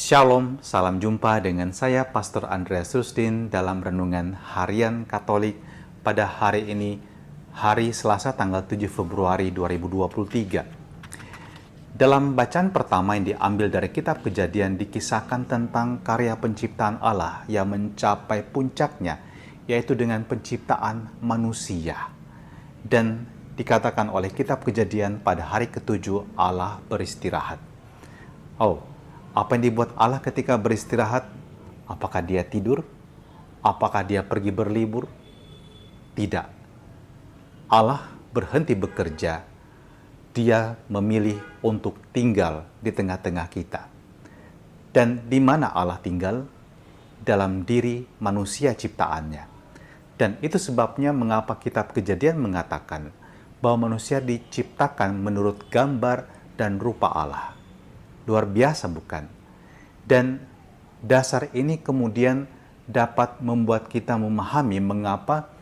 Shalom, salam jumpa dengan saya Pastor Andreas Rustin dalam Renungan Harian Katolik pada hari ini, hari Selasa tanggal 7 Februari 2023. Dalam bacaan pertama yang diambil dari kitab Kejadian dikisahkan tentang karya penciptaan Allah yang mencapai puncaknya, yaitu dengan penciptaan manusia. Dan dikatakan oleh kitab Kejadian pada hari ketujuh Allah beristirahat. Apa yang dibuat Allah ketika beristirahat? Apakah dia tidur? Apakah dia pergi berlibur? Tidak. Allah berhenti bekerja. Dia memilih untuk tinggal di tengah-tengah kita. Dan di mana Allah tinggal? Dalam diri manusia ciptaannya. Dan itu sebabnya mengapa kitab Kejadian mengatakan bahwa manusia diciptakan menurut gambar dan rupa Allah. Luar biasa bukan? Dan dasar ini kemudian dapat membuat kita memahami mengapa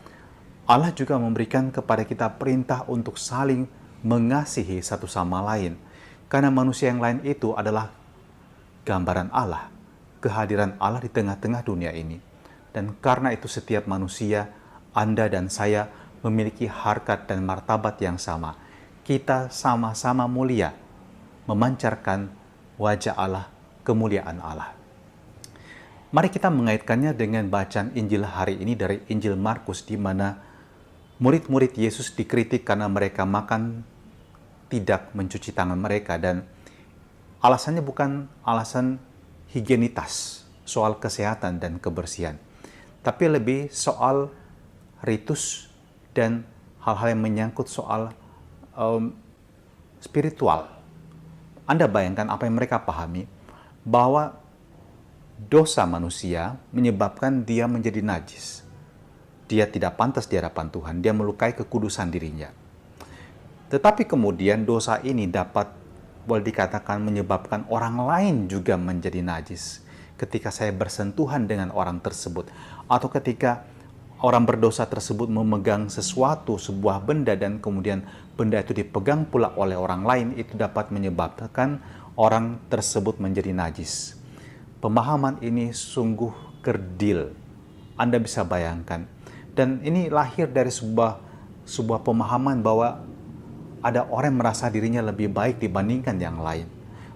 Allah juga memberikan kepada kita perintah untuk saling mengasihi satu sama lain. Karena manusia yang lain itu adalah gambaran Allah, kehadiran Allah di tengah-tengah dunia ini. Dan karena itu setiap manusia, Anda dan saya memiliki harkat dan martabat yang sama. Kita sama-sama mulia, memancarkan wajah Allah, kemuliaan Allah. Mari kita mengaitkannya dengan bacaan Injil hari ini dari Injil Markus, di mana murid-murid Yesus dikritik karena mereka makan tidak mencuci tangan mereka, dan alasannya bukan alasan higienitas, soal kesehatan dan kebersihan, tapi lebih soal ritus dan hal-hal yang menyangkut soal spiritual. Anda bayangkan apa yang mereka pahami, bahwa dosa manusia menyebabkan dia menjadi najis. Dia tidak pantas di hadapan Tuhan, dia melukai kekudusan dirinya. Tetapi kemudian dosa ini dapat, boleh dikatakan, menyebabkan orang lain juga menjadi najis. Ketika saya bersentuhan dengan orang tersebut, atau ketika orang berdosa tersebut memegang sesuatu, sebuah benda, dan kemudian benda itu dipegang pula oleh orang lain, itu dapat menyebabkan orang tersebut menjadi najis. Pemahaman ini sungguh kerdil. Anda bisa bayangkan. Dan ini lahir dari sebuah pemahaman bahwa ada orang yang merasa dirinya lebih baik dibandingkan yang lain.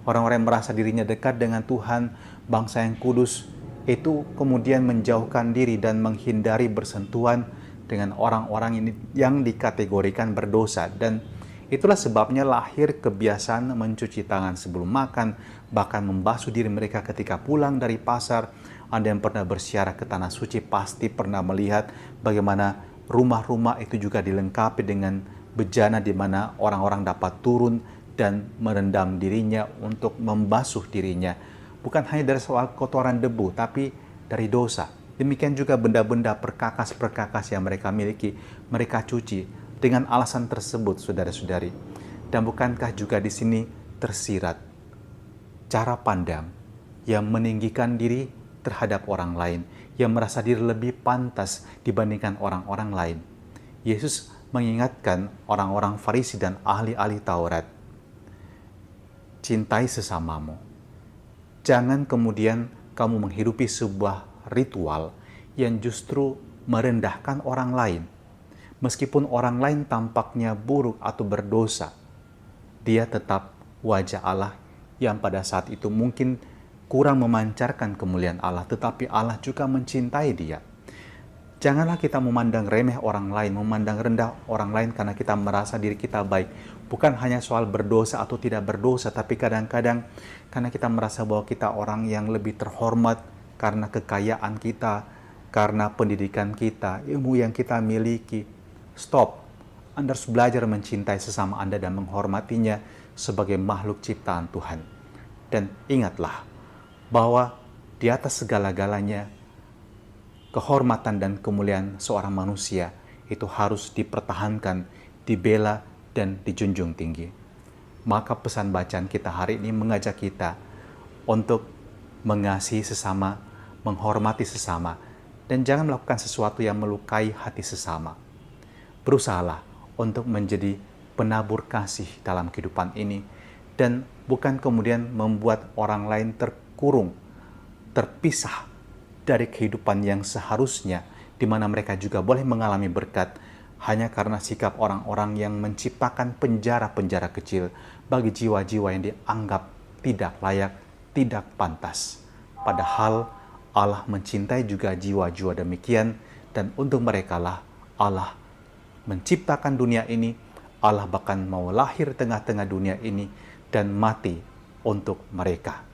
Orang-orang yang merasa dirinya dekat dengan Tuhan, bangsa yang kudus, itu kemudian menjauhkan diri dan menghindari bersentuhan dengan orang-orang ini yang dikategorikan berdosa. Dan itulah sebabnya lahir kebiasaan mencuci tangan sebelum makan, bahkan membasuh diri mereka ketika pulang dari pasar. Anda yang pernah berziarah ke Tanah Suci pasti pernah melihat bagaimana rumah-rumah itu juga dilengkapi dengan bejana di mana orang-orang dapat turun dan merendam dirinya untuk membasuh dirinya. Bukan hanya dari soal kotoran debu, tapi dari dosa. Demikian juga benda-benda perkakas-perkakas yang mereka miliki, mereka cuci dengan alasan tersebut, saudara-saudari. Dan bukankah juga di sini tersirat cara pandang yang meninggikan diri terhadap orang lain, yang merasa diri lebih pantas dibandingkan orang-orang lain. Yesus mengingatkan orang-orang Farisi dan ahli-ahli Taurat, cintai sesamamu. Jangan kemudian kamu menghidupi sebuah ritual yang justru merendahkan orang lain. Meskipun orang lain tampaknya buruk atau berdosa, dia tetap wajah Allah yang pada saat itu mungkin kurang memancarkan kemuliaan Allah, tetapi Allah juga mencintai dia. Janganlah kita memandang remeh orang lain, memandang rendah orang lain karena kita merasa diri kita baik. Bukan hanya soal berdosa atau tidak berdosa, tapi kadang-kadang karena kita merasa bahwa kita orang yang lebih terhormat karena kekayaan kita, karena pendidikan kita, ilmu yang kita miliki. Stop. Anda harus belajar mencintai sesama Anda dan menghormatinya sebagai makhluk ciptaan Tuhan. Dan ingatlah bahwa di atas segala-galanya, kehormatan dan kemuliaan seorang manusia itu harus dipertahankan, dibela, dan dijunjung tinggi. Maka pesan bacaan kita hari ini mengajak kita untuk mengasihi sesama, menghormati sesama, dan jangan melakukan sesuatu yang melukai hati sesama. Berusahalah untuk menjadi penabur kasih dalam kehidupan ini, dan bukan kemudian membuat orang lain terkurung, terpisah dari kehidupan yang seharusnya, di mana mereka juga boleh mengalami berkat hanya karena sikap orang-orang yang menciptakan penjara-penjara kecil bagi jiwa-jiwa yang dianggap tidak layak, tidak pantas. Padahal Allah mencintai juga jiwa-jiwa demikian, dan untuk merekalah Allah menciptakan dunia ini. Allah bahkan mau lahir tengah-tengah dunia ini dan mati untuk mereka.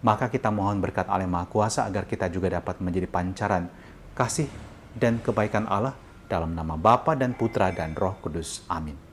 Maka kita mohon berkat Allah Maha Kuasa agar kita juga dapat menjadi pancaran kasih dan kebaikan Allah dalam nama Bapa dan Putra dan Roh Kudus. Amin.